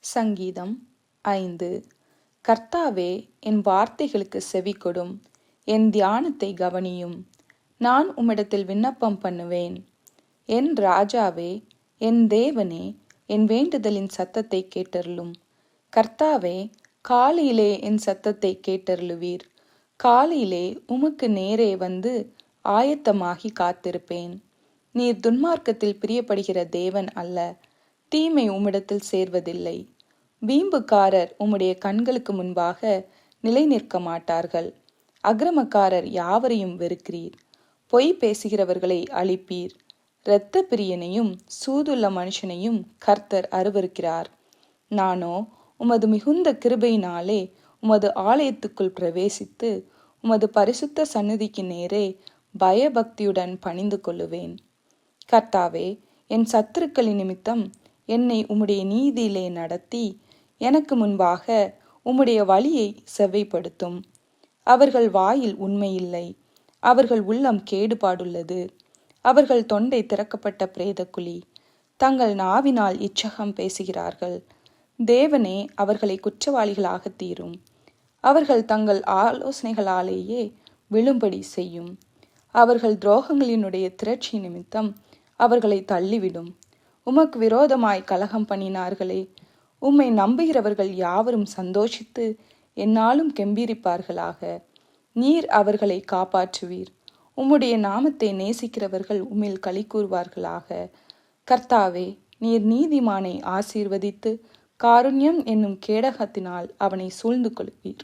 சங்கீதம் 5. கர்த்தாவே, என் வார்த்தைகளுக்கு செவிகொடும், என் தியானத்தை கவனியும். நான் உம்மிடத்தில் விண்ணப்பம் பண்ணுவேன். என் ராஜாவே, என் தேவனே, என் வேண்டுதலின் சத்தத்தை கேட்டருளும். கர்த்தாவே, காலையிலே என் சத்தத்தை கேட்டருளுவீர். காலையிலே உமக்கு நேரே வந்து ஆயத்தமாகி காத்திருப்பேன். நீர் துன்மார்க்கத்தில் பிரியப்படுகிற தேவன் அல்ல. தீமை உம்மிடத்தில் சேர்வதில்லை. வீம்புக்காரர் உம்முடைய கண்களுக்கு முன்பாக நிலை நிற்க மாட்டார்கள். அக்கிரமக்காரர் யாவரையும் வெறுக்கிறீர். பொய் பேசுகிறவர்களை அழிப்பீர். இரத்த பிரியனையும் சூதுள்ள மனுஷனையும் கர்த்தர் அருவருக்கிறார். நானோ உமது மிகுந்த கிருபையினாலே உமது ஆலயத்துக்குள் பிரவேசித்து உமது பரிசுத்த சந்நிதிக்கு நேரே பயபக்தியுடன் பணிந்து கொள்ளுவேன். கர்த்தாவே, என் சத்துருக்களின் நிமித்தம் என்னை உம்முடைய நீதியிலே நடத்தி எனக்கு முன்பாக உம்முடைய வழியை செவ்வைப்படுத்தும். அவர்கள் வாயில் உண்மையில்லை. அவர்கள் உள்ளம் கேடுபாடுள்ளது. அவர்கள் தொண்டை திறக்கப்பட்ட பிரேதக்குழி. தங்கள் நாவினால் இச்சகம் பேசுகிறார்கள். தேவனே அவர்களை குற்றவாளிகளாக தீரும். அவர்கள் தங்கள் ஆலோசனைகளாலேயே விழும்படி செய்யும். அவர்கள் துரோகங்களினுடைய திரட்சி நிமித்தம் அவர்களை தள்ளிவிடும். உமக்கு விரோதமாய் கலகம் பண்ணினார்களே, உம்மை நம்புகிறவர்கள் யாவரும் சந்தோஷித்து எந்நாளும் கெம்பீரிப்பார்களாக. நீர் அவர்களை காப்பாற்றுவீர். உம்முடைய நாமத்தை நேசிக்கிறவர்கள் உம்மில் களி கூறுவார்களாக. கர்த்தாவே, நீர் நீதிமானை ஆசீர்வதித்து காருண்யம் என்னும் கேடகத்தினால் அவனை சூழ்ந்து கொள்வீர்.